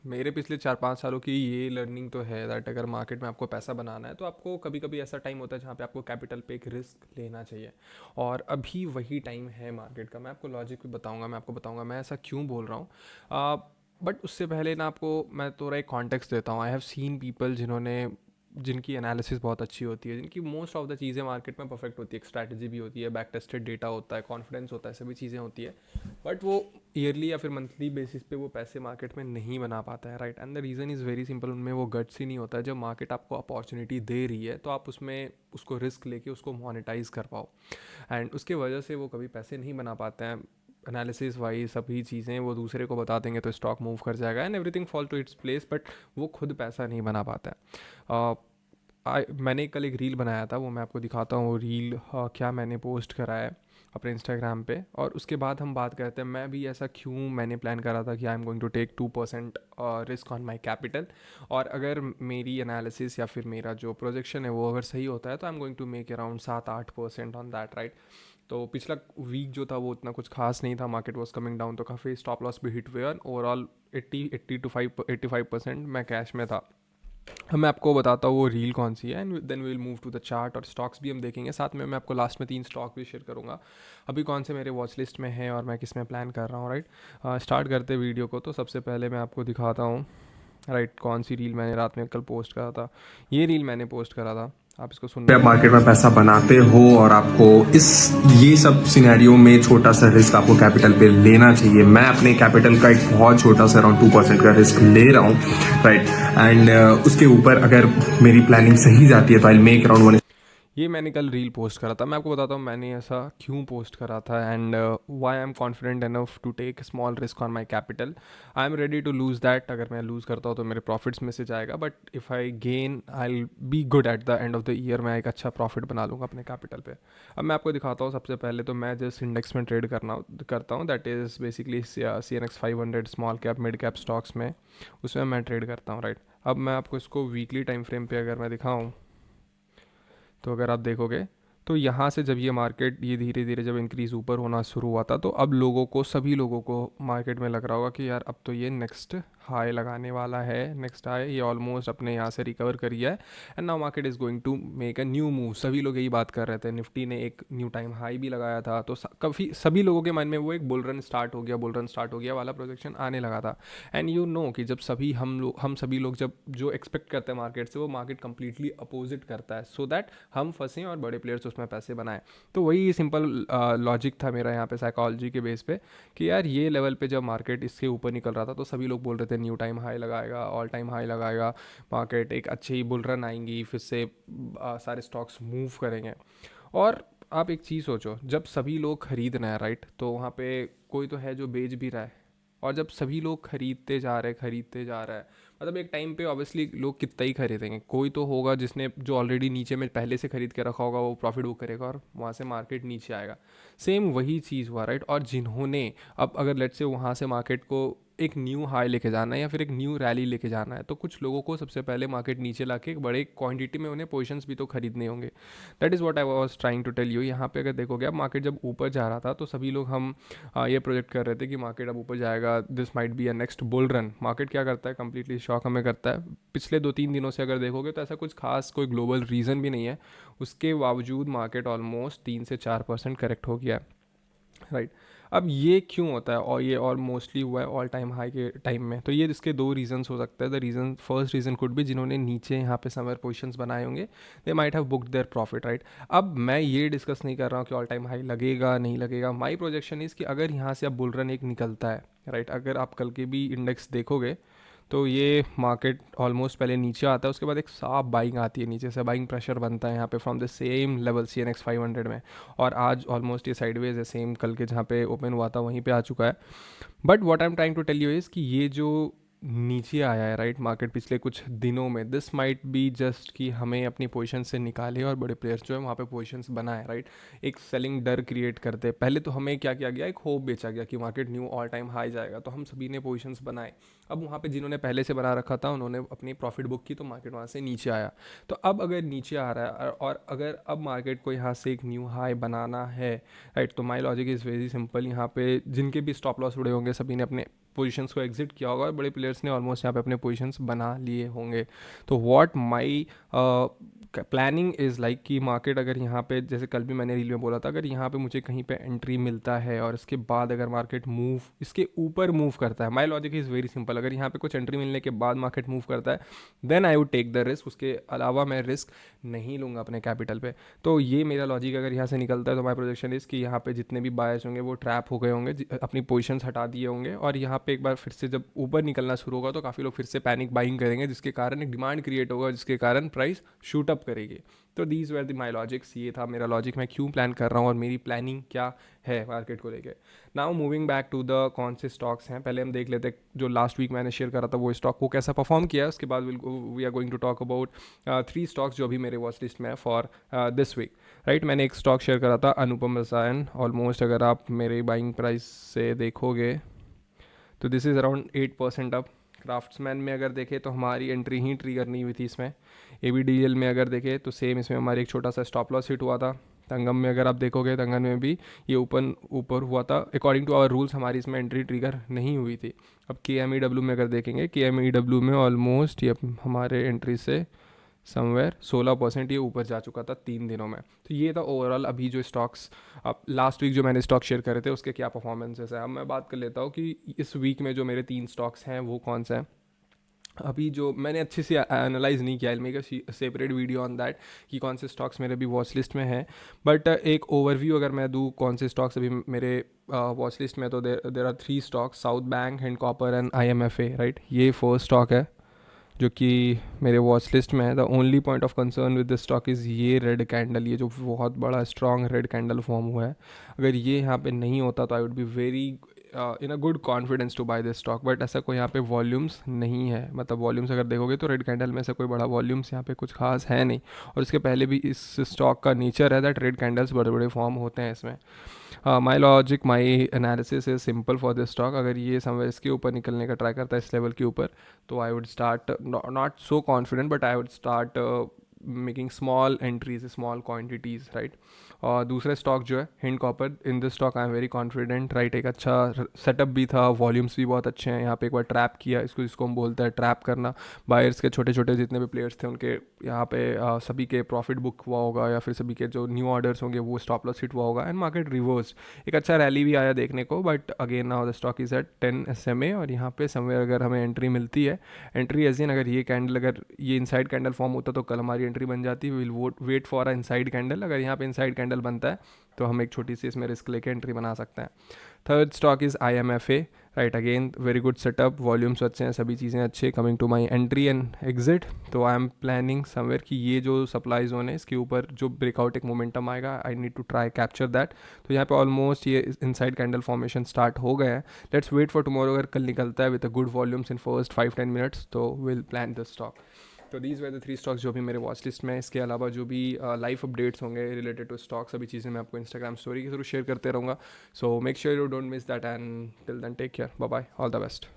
मेरे पिछले 4-5 सालों की ये लर्निंग तो है दैट अगर मार्केट में आपको पैसा बनाना है तो आपको कभी कभी ऐसा टाइम होता है जहाँ पे आपको कैपिटल पे एक रिस्क लेना चाहिए। और अभी वही टाइम है मार्केट का। मैं आपको लॉजिक भी बताऊंगा, मैं आपको बताऊंगा मैं ऐसा क्यों बोल रहा हूँ। बट उससे पहले ना आपको मैं थोड़ा एक कॉन्टेक्स्ट देता हूँ। आई हैव सीन पीपल जिन्होंने जिनकी एनालिसिस बहुत अच्छी होती है, जिनकी मोस्ट ऑफ द चीज़ें मार्केट में परफेक्ट होती है, एक स्ट्रैटेजी भी होती है, बैक टेस्टेड डेटा होता है, कॉन्फिडेंस होता है, सभी चीज़ें होती है। बट वो ईयरली या फिर मंथली बेसिस पे वो पैसे मार्केट में नहीं बना पाता है, right. And the reason is very simple, उनमें वो गट्स ही नहीं होता है। जब मार्केट आपको अपॉर्चुनिटी दे रही है तो आप उसमें उसको रिस्क लेके उसको मोनेटाइज कर पाओ। एंड उसके वजह से वो कभी पैसे नहीं बना पाते हैं। एनालिसिस वाइज सभी चीज़ें वो दूसरे को बता देंगे तो स्टॉक मूव कर जाएगा and everything fall to its place, but वो खुद पैसा नहीं बना पाता है। मैंने कल एक रील बनाया था, वो मैं आपको दिखाता हूँ। वो रील क्या मैंने पोस्ट करा है अपने इंस्टाग्राम पे, और उसके बाद हम बात करते हैं मैं भी ऐसा क्यों मैंने प्लान करा था कि I am going to take 2% risk on my capital. और अगर मेरी एनालिसिस या फिर मेरा जो प्रोजेक्शन है वो अगर सही होता है तो I am going to make around 7-8% on that, right. तो पिछला वीक जो था वो उतना कुछ खास नहीं था, मार्केट वॉज कमिंग डाउन तो काफ़ी स्टॉप लॉस भी हिट हुए और ओवरऑल 85% मैं कैश में था। अब मैं आपको बताता हूँ वो रील कौन सी है and then we will move to the chart, और स्टॉक्स भी हम देखेंगे साथ में। मैं आपको लास्ट में 3 स्टॉक भी शेयर करूँगा अभी कौन से मेरे वॉच लिस्ट में है और मैं किस में प्लान कर रहा हूँ, राइट। स्टार्ट करते वीडियो को। तो सबसे पहले मैं आपको दिखाता हूँ, राइट, कौन सी रील मैंने रात में कल पोस्ट करा था। ये रील मैंने पोस्ट करा था, आप इसको सुनना आप चाहेंगे। मार्केट में पैसा बनाते हो और आपको इस ये सब सिनेरियो में छोटा सा रिस्क आपको कैपिटल पे लेना चाहिए। मैं अपने कैपिटल का एक बहुत छोटा सा अराउंड 2% का रिस्क ले रहा हूँ, राइट। एंड उसके ऊपर अगर मेरी प्लानिंग सही जाती है तो आई मेक अराउंड ये मैंने कल रील पोस्ट करा था। मैं आपको बताता हूँ मैंने ऐसा क्यों पोस्ट करा था and why I am confident enough to take small risk on my capital. I am ready to lose that. अगर मैं लूज़ करता हूँ तो मेरे प्रॉफिट्स में से जाएगा, but if I gain I be good at the end of the year. मैं एक अच्छा प्रॉफिट बना लूँगा अपने कैपिटल पे। अब मैं आपको दिखाता हूँ। सबसे पहले तो मैं जिस इंडेक्स में ट्रेड करता हूँ that is basically CNX 500 small cap mid cap stocks में, उसमें मैं ट्रेड करता हूँ, राइट। अब मैं आपको इसको वीकली टाइम फ्रेम पे अगर मैं दिखाऊँ तो अगर आप देखोगे तो यहाँ से जब ये मार्केट ये धीरे धीरे जब इंक्रीज़ ऊपर होना शुरू हुआ था तो अब लोगों को सभी लोगों को मार्केट में लग रहा होगा कि यार अब तो ये नेक्स्ट हाई लगाने वाला है। नेक्स्ट हाई ये ऑलमोस्ट अपने यहाँ से रिकवर कर है and now market is going to make a new move. सभी लोग यही बात कर रहे थे। निफ्टी ने एक न्यू टाइम हाई भी लगाया था, तो काफ़ी सभी लोगों के मन में वो एक बुल रन स्टार्ट हो गया, बुल रन स्टार्ट हो गया वाला प्रोजेक्शन आने लगा था। एंड यू नो कि जब सभी हम सभी लोग जब जो एक्सपेक्ट करते हैं मार्केट से वो मार्केट कंप्लीटली अपोजिट करता है, सो दैट हम फंसें और बड़े प्लेयर्स उसमें पैसे बनाएं। तो वही सिंपल लॉजिक था मेरा यहाँ पे साइकोलॉजी के बेस पे कि यार ये लेवल पे जब मार्केट इसके ऊपर निकल रहा था तो सभी लोग बोल रहे थे न्यू टाइम हाई लगाएगा, ऑल टाइम हाई लगाएगा, मार्केट एक अच्छी बुल रन आएंगी, फिर से सारे स्टॉक्स मूव करेंगे। और आप एक चीज़ सोचो, जब सभी लोग खरीद रहे हैं, राइट, तो वहाँ पे कोई तो है जो बेच भी रहा है। और जब सभी लोग खरीदते जा रहे हैं, मतलब एक टाइम पे ऑब्वियसली लोग कितना ही खरीदेंगे। कोई तो होगा जिसने जो ऑलरेडी नीचे में पहले से खरीद के रखा होगा, वो प्रॉफिट बुक करेगा और वहाँ से मार्केट नीचे आएगा। सेम वही चीज़ हुआ, राइट। और जिन्होंने अब अगर लेट से वहाँ से मार्केट को एक न्यू हाई लेके जाना है या फिर एक न्यू रैली लेके जाना है, तो कुछ लोगों को सबसे पहले मार्केट नीचे लाके एक बड़े क्वांटिटी में उन्हें पोजीशंस भी तो खरीदने होंगे। That is what I was trying to tell you. यहाँ पे अगर देखोगे अब मार्केट जब ऊपर जा रहा था तो सभी लोग हम ये प्रोजेक्ट कर रहे थे कि मार्केट अब ऊपर जाएगा, this might be a next bull run. Market क्या करता है, कंप्लीटली शॉक हमें करता है। पिछले 2-3 दिनों से अगर देखोगे तो ऐसा कुछ खास कोई ग्लोबल रीज़न भी नहीं है, उसके बावजूद मार्केट ऑलमोस्ट 3 से 4% करेक्ट हो गया है, राइट। अब ये क्यों होता है, और ये और मोस्टली हुआ है ऑल टाइम हाई के टाइम में। तो ये इसके दो रीजंस हो सकते हैं। The reason first reason could भी जिन्होंने नीचे यहाँ पे समर पोजीशंस बनाए होंगे, they might have booked their profit, right. अब मैं ये डिस्कस नहीं कर रहा हूँ कि ऑल टाइम हाई लगेगा नहीं लगेगा। माई प्रोजेक्शन इज़ कि अगर यहाँ से अब बुल रन एक निकलता है, राइट, अगर आप कल के भी इंडेक्स देखोगे तो ये मार्केट ऑलमोस्ट पहले नीचे आता है, उसके बाद एक साफ बाइंग आती है, नीचे से बाइंग प्रेशर बनता है यहाँ पे from the same level CNX 500 में। और आज ऑलमोस्ट ये साइडवेज है, सेम कल के जहाँ पे ओपन हुआ था वहीं पे आ चुका है। But what I am trying to tell you is कि ये जो नीचे आया है, राइट, मार्केट पिछले कुछ दिनों में, दिस माइट बी जस्ट कि हमें अपनी पोजीशन से निकाले और बड़े प्लेयर्स जो है वहाँ पे पोजीशंस बनाए, राइट। एक सेलिंग डर क्रिएट करते पहले तो हमें क्या किया गया, एक होप बेचा गया कि market knew all time high जाएगा, तो हम सभी ने पोजीशंस बनाए। अब वहाँ पे जिन्होंने पहले से बना रखा था उन्होंने अपनी प्रॉफिट बुक की, तो मार्केट वहाँ से नीचे आया। तो अब अगर नीचे आ रहा है और अगर अब मार्केट को यहाँ से एक न्यू हाई बनाना है, राइट, तो माई लॉजिक इज़ वेरी सिंपल। यहाँ पे जिनके भी स्टॉप लॉस उड़े होंगे सभी ने अपने पोजीशंस को एग्जिट किया होगा और बड़े प्लेयर्स ने ऑलमोस्ट यहाँ पे अपने पोजीशंस बना लिए होंगे। तो what my planning is like कि मार्केट अगर यहाँ पे, जैसे कल भी मैंने रील में बोला था, अगर यहाँ पे मुझे कहीं पे एंट्री मिलता है और इसके बाद अगर मार्केट मूव इसके ऊपर मूव करता है, माई लॉजिक इज़ वेरी सिंपल, अगर यहाँ पे कुछ एंट्री मिलने के बाद मार्केट मूव करता है then I would take the risk, उसके अलावा मैं रिस्क नहीं लूँगा अपने कैपिटल पे। तो ये मेरा लॉजिक अगर यहाँ से निकलता है तो माई प्रोजेक्शन इज़ कि यहाँ पे जितने भी बायर्स होंगे वो ट्रैप हो गए होंगे, अपनी पोजीशंस हटा दिए होंगे, और यहाँ पे एक बार फिर से जब ऊपर निकलना शुरू होगा तो काफ़ी लोग फिर से पैनिक बाइंग करेंगे, जिसके कारण एक डिमांड क्रिएट होगा, जिसके कारण प्राइस शूट अप करेगी। तो these were the my logics, ये था मेरा लॉजिक, मैं क्यों प्लान कर रहा हूँ और मेरी प्लानिंग क्या है मार्केट को लेके। Now moving back to the कौन से स्टॉक्स हैं, पहले हम देख लेते हैं जो लास्ट वीक मैंने शेयर करा था वो स्टॉक को कैसा परफॉर्म किया है, उसके बाद we are going to talk about 3 stocks जो अभी मेरे वॉच लिस्ट में है फॉर दिस वीक, राइट। मैंने एक स्टॉक शेयर करा था अनुपम रसायन, ऑलमोस्ट अगर आप मेरे बाइंग प्राइस से देखोगे तो this is around 8% up. Craftsman में अगर देखें तो हमारी एंट्री ही ट्रिगर नहीं हुई थी इसमें। ABDL में अगर देखें तो सेम, इसमें हमारी एक छोटा सा स्टॉप लॉस हिट हुआ था। तंगम में अगर आप देखोगे, तंगम में भी ये ऊपर हुआ था, अकॉर्डिंग टू आवर रूल्स हमारी इसमें एंट्री ट्रिगर नहीं हुई थी। अब KMEW में अगर देखेंगे, KMEW में ऑलमोस्ट ये हमारे एंट्री से समवेयर 16% ये ऊपर जा चुका था 3 दिनों में। तो ये था ओवरऑल अभी जो स्टॉक्स, अब लास्ट वीक जो मैंने स्टॉक शेयर करे थे उसके क्या परफॉर्मेंसेस है। अब मैं बात कर लेता हूँ कि इस वीक में जो मेरे 3 स्टॉक्स हैं वो कौन से हैं। अभी जो मैंने अच्छे से एनालाइज नहीं किया, make a separate video on that कि कौन से स्टॉक्स मेरे अभी वॉच लिस्ट में हैं, बट एक ओवरव्यू अगर मैं दूँ कौन से स्टॉक्स अभी मेरे वॉच लिस्ट में, तो there are 3 stocks, South Bank, Hind Copper and IMFA, right. ये 4 स्टॉक है जो कि मेरे वॉच लिस्ट में है। The only point of concern with this stock is ये रेड कैंडल, ये जो बहुत बड़ा स्ट्रॉन्ग रेड कैंडल फॉर्म हुआ है, अगर ये यहाँ पे नहीं होता तो I would be very in a good confidence to buy this stock, but ऐसा कोई यहाँ पे वॉल्यूम्स नहीं है। मतलब वॉल्यूम्स अगर देखोगे तो रेड कैंडल में से कोई बड़ा वॉल्यूम्स यहाँ पे कुछ खास है नहीं, और इसके पहले भी इस स्टॉक का नेचर है दैट रेड कैंडल्स बड़े बड़े फॉर्म होते हैं इसमें। My logic, my analysis is simple for this stock, अगर ये समवेयर इसके ऊपर निकलने का ट्राई करता है इस लेवल के ऊपर, तो I would start, not so confident, but I would start making small entries, small quantities, right. और दूसरा स्टॉक जो है hind copper, in this stock I am very confident, right. एक अच्छा सेटअप भी था, वॉल्यूम्स भी बहुत अच्छे हैं, यहाँ पे एक बार ट्रैप किया, इसको हम बोलते हैं ट्रैप करना। बायर्स के छोटे छोटे जितने भी प्लेयर्स थे उनके यहाँ पे सभी के प्रॉफिट बुक हुआ होगा, या फिर सभी के जो न्यू ऑर्डर्स होंगे वो स्टॉप लॉस हिट हुआ होगा, एंड मार्केट रिवर्स, एक अच्छा रैली भी आया देखने को, but again now the stock is at 10 SMA, और यहाँ पे समवेयर अगर हमें एंट्री मिलती है, एंट्री एज इन अगर ये कैंडल, अगर ये इनसाइड कैंडल फॉर्म होता तो कल हमारी एंट्री बन जाती, will wait for a inside candle, अगर यहाँ पे इनसाइड कैंडल बनता है तो हम एक छोटी सी इसमें रिस्क लेके एंट्री बना सकते हैं। Third stock is IMFA, right. Again very good setup, volumes अच्छे हैं, सभी चीज़ें अच्छे। Coming to my entry and exit, तो आई एम प्लानिंग समवेयर कि ये जो सप्लाई जोन है इसके ऊपर जो ब्रेकआउट एक मोमेंटम आएगा, I need to try capture that. तो यहाँ पे ऑलमोस्ट ये इनसाइड कैंडल फॉर्मेशन स्टार्ट हो गए हैं। लेट्स वेट फॉर टुमारो, अगर कल निकलता है with a good volumes in first 5-10 minutes तो विल प्लान द स्टॉक। तो दीज वर द 3 स्टॉक्स जो भी मेरे वॉच लिस्ट में है। इसके अलावा जो भी लाइव अपडेट्स होंगे रिलेटेड टू स्टॉक्स, सभी चीज़ें मैं आपको इंस्टाग्राम स्टोरी के थ्रू शेयर करते रहूँगा। So make sure you don't miss that, and till then take care, bye bye, all the best.